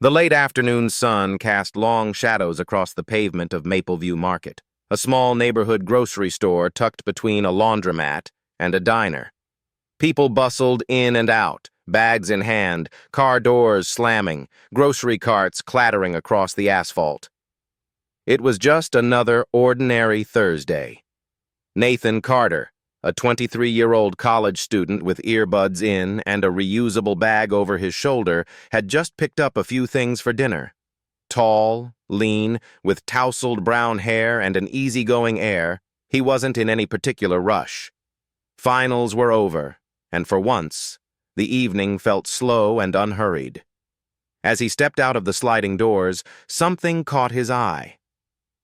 The late afternoon sun cast long shadows across the pavement of Mapleview Market, a small neighborhood grocery store tucked between a laundromat and a diner. People bustled in and out, bags in hand, car doors slamming, grocery carts clattering across the asphalt. It was just another ordinary Thursday. Nathan Carter, a 23-year-old college student with earbuds in and a reusable bag over his shoulder, had just picked up a few things for dinner. Tall, lean, with tousled brown hair and an easygoing air, he wasn't in any particular rush. Finals were over, and for once, the evening felt slow and unhurried. As he stepped out of the sliding doors, something caught his eye.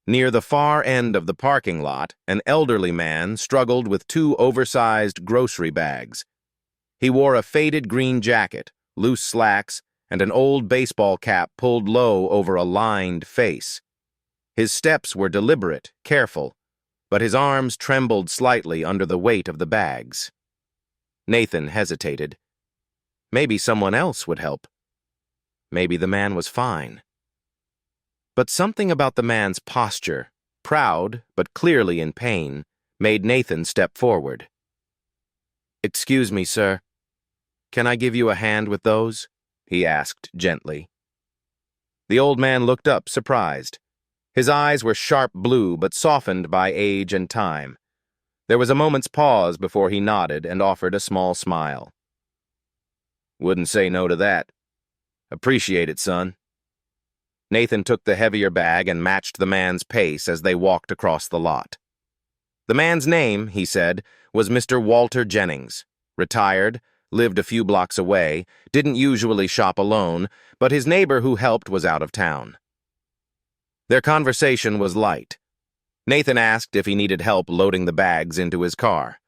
Near the far end of the parking lot, an elderly man struggled with two oversized grocery bags. He wore a faded green jacket, loose slacks, and an old baseball cap pulled low over a lined face. His steps were deliberate, careful, but his arms trembled slightly under the weight of the bags. Nathan hesitated. Maybe someone else would help. Maybe the man was fine. But something about the man's posture, proud but clearly in pain, made Nathan step forward. "Excuse me, sir. Can I give you a hand with those?" he asked gently. The old man looked up, surprised. His eyes were sharp blue but softened by age and time. There was a moment's pause before he nodded and offered a small smile. "Wouldn't say no to that. Appreciate it, son." Nathan took the heavier bag and matched the man's pace as they walked across the lot. The man's name, he said, was Mr. Walter Jennings. Retired, lived a few blocks away, didn't usually shop alone, but his neighbor who helped was out of town. Their conversation was light. Nathan asked if he needed help loading the bags into his car.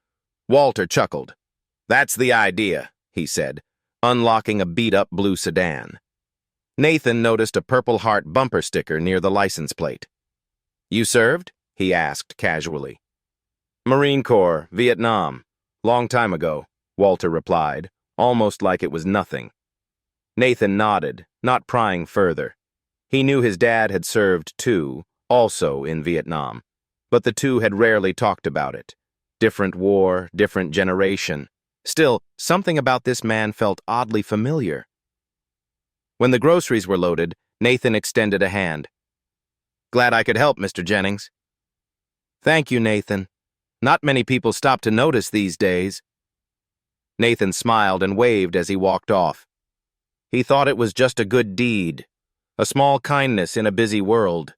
Walter chuckled. "That's the idea," he said, unlocking a beat-up blue sedan. Nathan noticed a Purple Heart bumper sticker near the license plate. "You served?" he asked casually. "Marine Corps, Vietnam. Long time ago," Walter replied, almost like it was nothing. Nathan nodded, not prying further. He knew his dad had served too, also in Vietnam, but the two had rarely talked about it. Different war, different generation. Still, something about this man felt oddly familiar. When the groceries were loaded, Nathan extended a hand. "Glad I could help, Mr. Jennings." "Thank you, Nathan. Not many people stop to notice these days." Nathan smiled and waved as he walked off. He thought it was just a good deed, a small kindness in a busy world.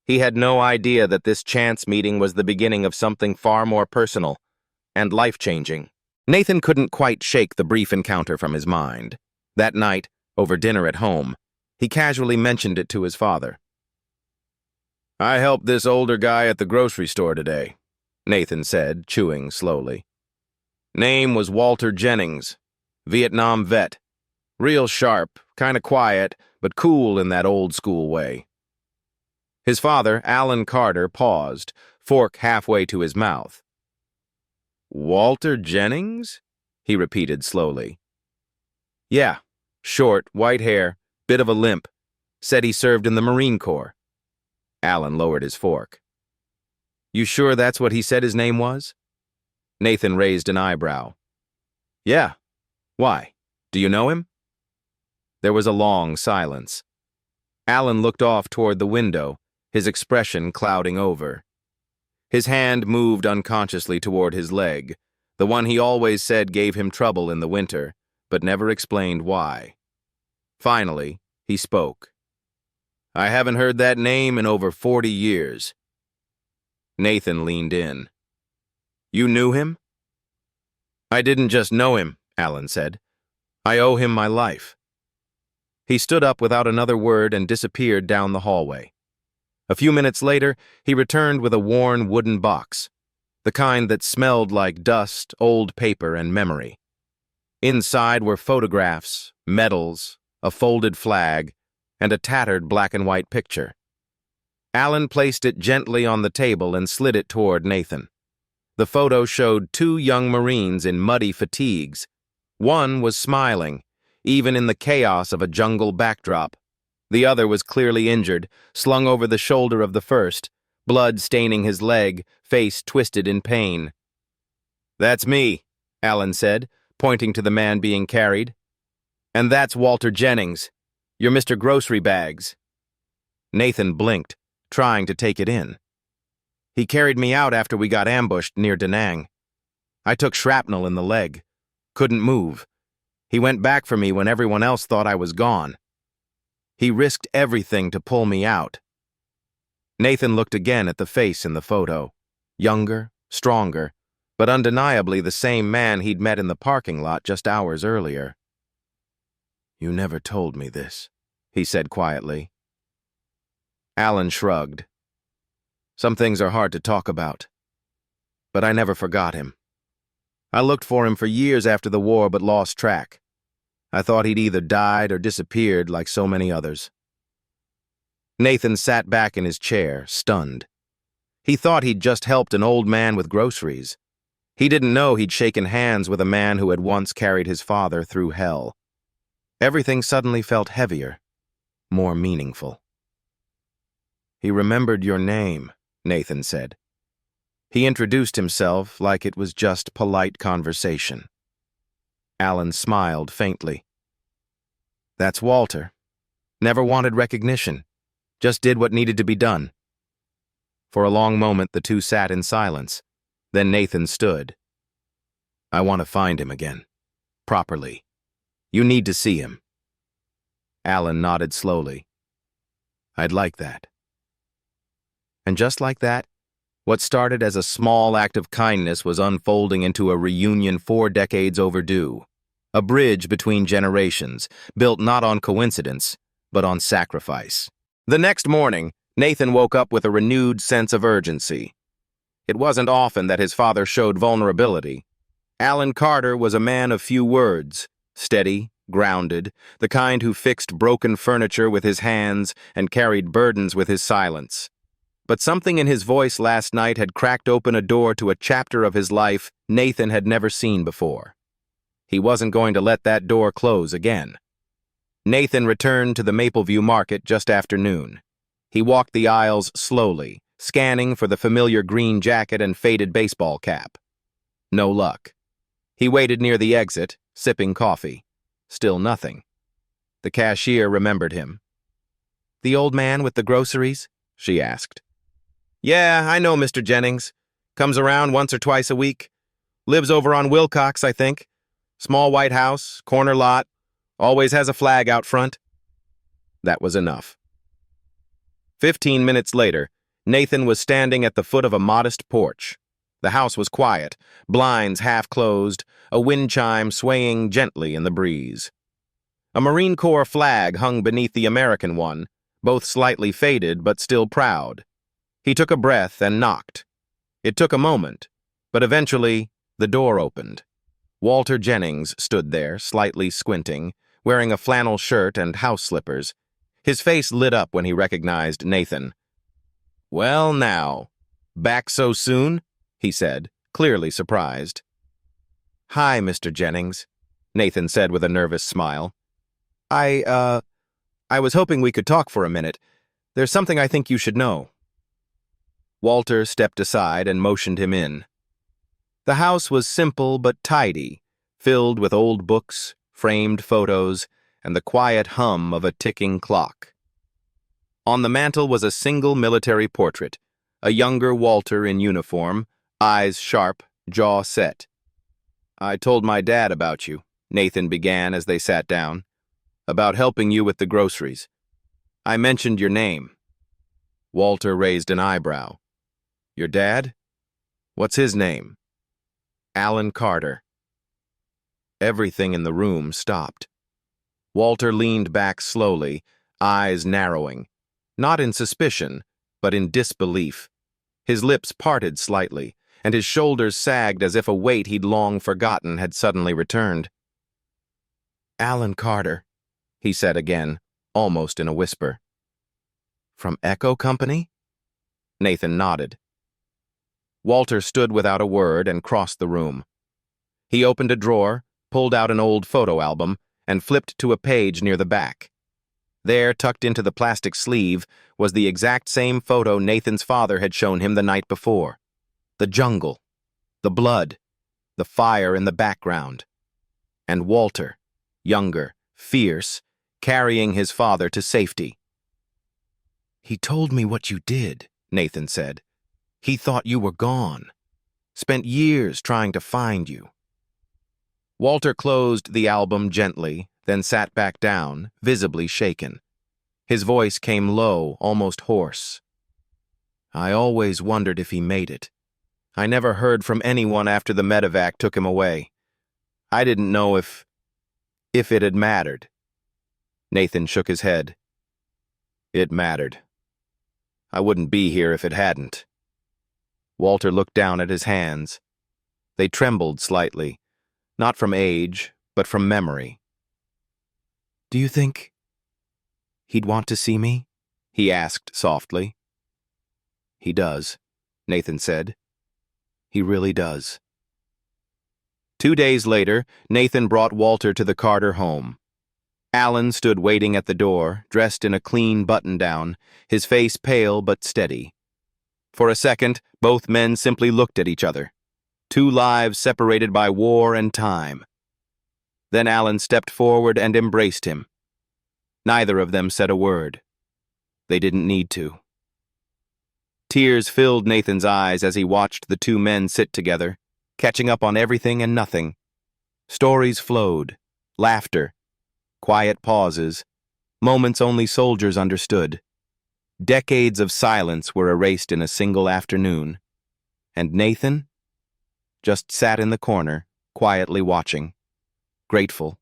He had no idea that this chance meeting was the beginning of something far more personal and life-changing. Nathan couldn't quite shake the brief encounter from his mind. That night, over dinner at home, he casually mentioned it to his father. "I helped this older guy at the grocery store today," Nathan said, chewing slowly. "Name was Walter Jennings, Vietnam vet. Real sharp, kinda quiet, but cool in that old-school way." His father, Alan Carter, paused, fork halfway to his mouth. "Walter Jennings?" he repeated slowly. "Yeah. Short, white hair, bit of a limp. Said he served in the Marine Corps." Alan lowered his fork. "You sure that's what he said his name was?" Nathan raised an eyebrow. "Yeah. Why? Do you know him?" There was a long silence. Alan looked off toward the window, his expression clouding over. His hand moved unconsciously toward his leg, the one he always said gave him trouble in the winter, but never explained why. Finally, he spoke. "I haven't heard that name in over 40 years. Nathan leaned in. "You knew him?" "I didn't just know him," Alan said. "I owe him my life." He stood up without another word and disappeared down the hallway. A few minutes later, he returned with a worn wooden box, the kind that smelled like dust, old paper, and memory. Inside were photographs, medals, a folded flag, and a tattered black-and-white picture. Alan placed it gently on the table and slid it toward Nathan. The photo showed two young Marines in muddy fatigues. One was smiling, even in the chaos of a jungle backdrop. The other was clearly injured, slung over the shoulder of the first, blood staining his leg, face twisted in pain. "That's me," Alan said, pointing to the man being carried. "And that's Walter Jennings. You're Mr. Grocery Bags." Nathan blinked, trying to take it in. "He carried me out after we got ambushed near Da Nang. I took shrapnel in the leg. Couldn't move. He went back for me when everyone else thought I was gone. He risked everything to pull me out." Nathan looked again at the face in the photo. Younger, stronger, but undeniably the same man he'd met in the parking lot just hours earlier. "You never told me this," he said quietly. Alan shrugged. "Some things are hard to talk about. But I never forgot him. I looked for him for years after the war but lost track. I thought he'd either died or disappeared like so many others." Nathan sat back in his chair, stunned. He thought he'd just helped an old man with groceries. He didn't know he'd shaken hands with a man who had once carried his father through hell. Everything suddenly felt heavier, more meaningful. "He remembered your name," Nathan said. He introduced himself like it was just polite conversation. Alan smiled faintly. "That's Walter. Never wanted recognition. Just did what needed to be done." For a long moment, the two sat in silence. Then Nathan stood. "I want to find him again. Properly. You need to see him." Alan nodded slowly. "I'd like that." And just like that, what started as a small act of kindness was unfolding into a reunion 4 decades overdue. A bridge between generations, built not on coincidence, but on sacrifice. The next morning, Nathan woke up with a renewed sense of urgency. It wasn't often that his father showed vulnerability. Alan Carter was a man of few words, steady, grounded, the kind who fixed broken furniture with his hands and carried burdens with his silence. But something in his voice last night had cracked open a door to a chapter of his life Nathan had never seen before. He wasn't going to let that door close again. Nathan returned to the Mapleview market just after noon. He walked the aisles slowly, scanning for the familiar green jacket and faded baseball cap. No luck. He waited near the exit, sipping coffee. Still nothing. The cashier remembered him. "The old man with the groceries?" she asked. "Yeah, I know Mr. Jennings. Comes around once or twice a week. Lives over on Wilcox, I think. Small white house, corner lot. Always has a flag out front." That was enough. 15 minutes later, Nathan was standing at the foot of a modest porch. The house was quiet, blinds half closed, a wind chime swaying gently in the breeze. A Marine Corps flag hung beneath the American one, both slightly faded but still proud. He took a breath and knocked. It took a moment, but eventually the door opened. Walter Jennings stood there, slightly squinting, wearing a flannel shirt and house slippers. His face lit up when he recognized Nathan. "Well now, back so soon?" he said, clearly surprised. "Hi, Mr. Jennings," Nathan said with a nervous smile. I was hoping we could talk for a minute. There's something I think you should know." Walter stepped aside and motioned him in. The house was simple but tidy, filled with old books, framed photos, and the quiet hum of a ticking clock. On the mantel was a single military portrait, a younger Walter in uniform, eyes sharp, jaw set. "I told my dad about you," Nathan began as they sat down, "about helping you with the groceries. I mentioned your name." Walter raised an eyebrow. "Your dad? What's his name?" "Alan Carter." Everything in the room stopped. Walter leaned back slowly, eyes narrowing, not in suspicion, but in disbelief. His lips parted slightly, and his shoulders sagged as if a weight he'd long forgotten had suddenly returned. "Alan Carter," he said again, almost in a whisper. "From Echo Company?" Nathan nodded. Walter stood without a word and crossed the room. He opened a drawer, pulled out an old photo album, and flipped to a page near the back. There, tucked into the plastic sleeve, was the exact same photo Nathan's father had shown him the night before. The jungle, the blood, the fire in the background. And Walter, younger, fierce, carrying his father to safety. "He told me what you did," Nathan said. "He thought you were gone. Spent years trying to find you." Walter closed the album gently, then sat back down, visibly shaken. His voice came low, almost hoarse. "I always wondered if he made it. I never heard from anyone after the medevac took him away. I didn't know if it had mattered." Nathan shook his head. "It mattered. I wouldn't be here if it hadn't." Walter looked down at his hands. They trembled slightly, not from age, but from memory. "Do you think he'd want to see me?" he asked softly. "He does," Nathan said. "He really does." 2 days later, Nathan brought Walter to the Carter home. Alan stood waiting at the door, dressed in a clean button-down, his face pale but steady. For a second, both men simply looked at each other. 2 lives separated by war and time. Then Alan stepped forward and embraced him. Neither of them said a word. They didn't need to. Tears filled Nathan's eyes as he watched the 2 men sit together, catching up on everything and nothing. Stories flowed, laughter, quiet pauses, moments only soldiers understood. Decades of silence were erased in a single afternoon. And Nathan just sat in the corner, quietly watching, grateful.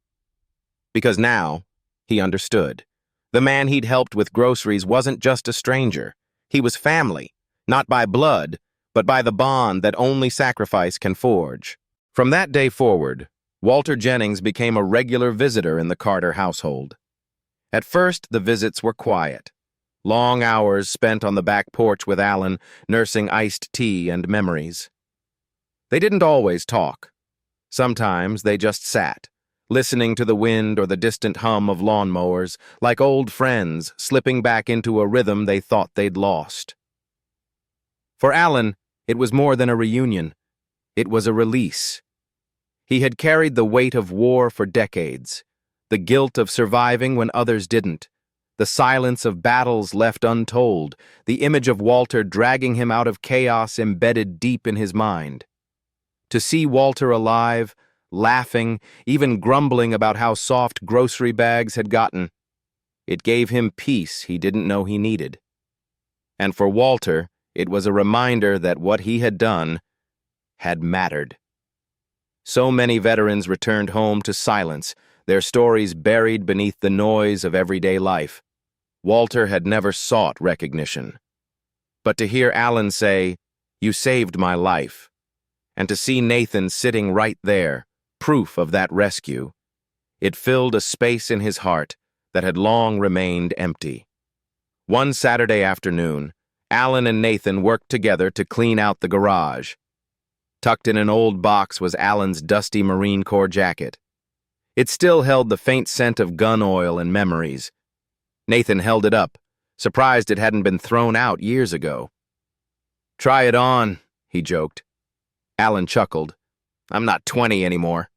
Because now, he understood. The man he'd helped with groceries wasn't just a stranger. He was family, not by blood, but by the bond that only sacrifice can forge. From that day forward, Walter Jennings became a regular visitor in the Carter household. At first, the visits were quiet. Long hours spent on the back porch with Alan, nursing iced tea and memories. They didn't always talk. Sometimes they just sat, listening to the wind or the distant hum of lawnmowers, like old friends slipping back into a rhythm they thought they'd lost. For Alan, it was more than a reunion. It was a release. He had carried the weight of war for decades, the guilt of surviving when others didn't, the silence of battles left untold, the image of Walter dragging him out of chaos embedded deep in his mind. To see Walter alive, laughing, even grumbling about how soft grocery bags had gotten, it gave him peace he didn't know he needed. And for Walter, it was a reminder that what he had done had mattered. So many veterans returned home to silence, their stories buried beneath the noise of everyday life. Walter had never sought recognition. But to hear Alan say, "You saved my life," and to see Nathan sitting right there, proof of that rescue, it filled a space in his heart that had long remained empty. One Saturday afternoon, Alan and Nathan worked together to clean out the garage. Tucked in an old box was Alan's dusty Marine Corps jacket. It still held the faint scent of gun oil and memories. Nathan held it up, surprised it hadn't been thrown out years ago. "Try it on," he joked. Alan chuckled. "I'm not 20 anymore."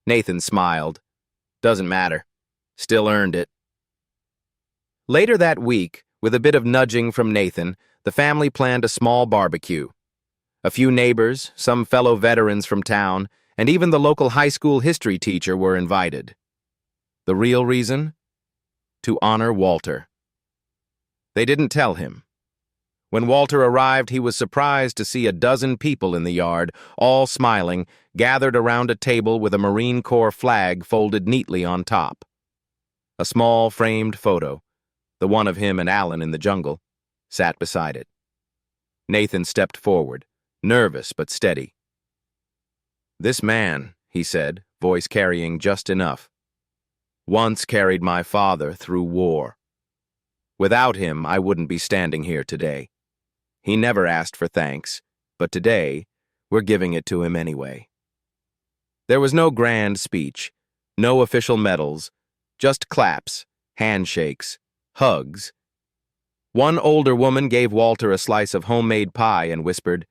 Nathan smiled. "Doesn't matter. Still earned it." Later that week, with a bit of nudging from Nathan, the family planned a small barbecue. A few neighbors, some fellow veterans from town, and even the local high school history teacher were invited. The real reason? To honor Walter. They didn't tell him. When Walter arrived, he was surprised to see a dozen people in the yard, all smiling, gathered around a table with a Marine Corps flag folded neatly on top. A small framed photo, the one of him and Alan in the jungle, sat beside it. Nathan stepped forward, nervous but steady. "This man," he said, voice carrying just enough, "once carried my father through war. Without him, I wouldn't be standing here today. He never asked for thanks, but today, we're giving it to him anyway." There was no grand speech, no official medals, just claps, handshakes, hugs. One older woman gave Walter a slice of homemade pie and whispered,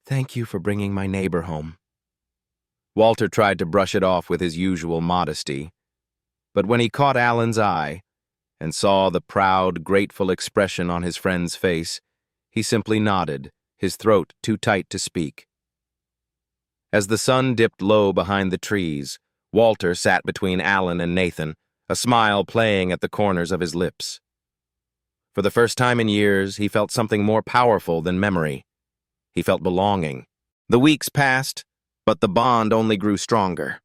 "Thank you for bringing my neighbor home." Walter tried to brush it off with his usual modesty, but when he caught Alan's eye and saw the proud, grateful expression on his friend's face, he simply nodded, his throat too tight to speak. As the sun dipped low behind the trees, Walter sat between Alan and Nathan, a smile playing at the corners of his lips. For the first time in years, he felt something more powerful than memory. He felt belonging. The weeks passed, but the bond only grew stronger.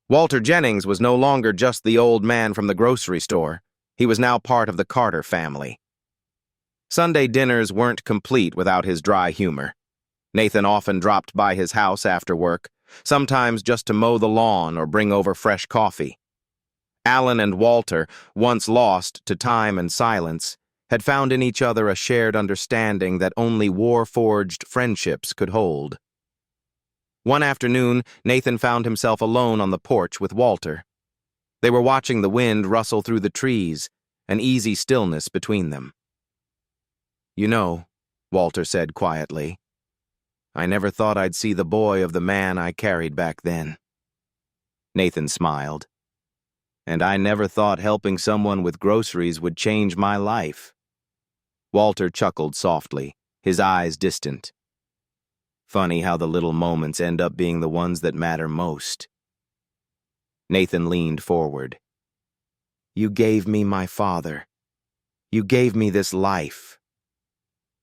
Walter Jennings was no longer just the old man from the grocery store. He was now part of the Carter family. Sunday dinners weren't complete without his dry humor. Nathan often dropped by his house after work, sometimes just to mow the lawn or bring over fresh coffee. Alan and Walter, once lost to time and silence, had found in each other a shared understanding that only war-forged friendships could hold. One afternoon, Nathan found himself alone on the porch with Walter. They were watching the wind rustle through the trees, an easy stillness between them. "You know," Walter said quietly, "I never thought I'd see the boy of the man I carried back then." Nathan smiled. "And I never thought helping someone with groceries would change my life." Walter chuckled softly, his eyes distant. "Funny how the little moments end up being the ones that matter most." Nathan leaned forward. "You gave me my father. You gave me this life."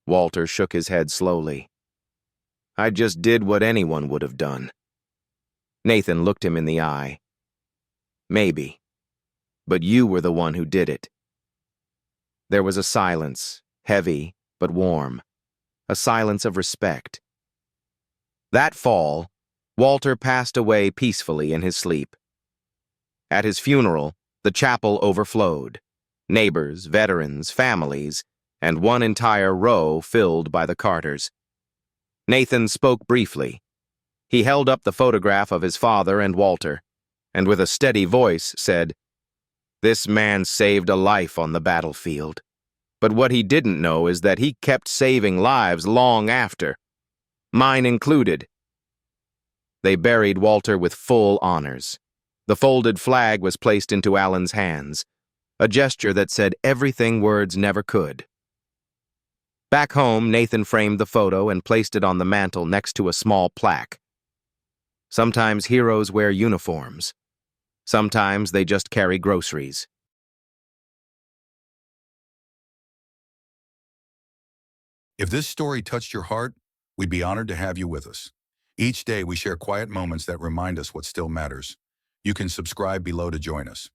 Walter shook his head slowly. "I just did what anyone would have done." Nathan looked him in the eye. "Maybe. But you were the one who did it." There was a silence, heavy but warm, a silence of respect. That fall, Walter passed away peacefully in his sleep. At his funeral, the chapel overflowed. Neighbors, veterans, families, and one entire row filled by the Carters. Nathan spoke briefly. He held up the photograph of his father and Walter, and with a steady voice said, "This man saved a life on the battlefield. But what he didn't know is that he kept saving lives long after, mine included." They buried Walter with full honors. The folded flag was placed into Alan's hands, a gesture that said everything words never could. Back home, Nathan framed the photo and placed it on the mantel next to a small plaque. Sometimes heroes wear uniforms. Sometimes they just carry groceries. If this story touched your heart, we'd be honored to have you with us. Each day we share quiet moments that remind us what still matters. You can subscribe below to join us.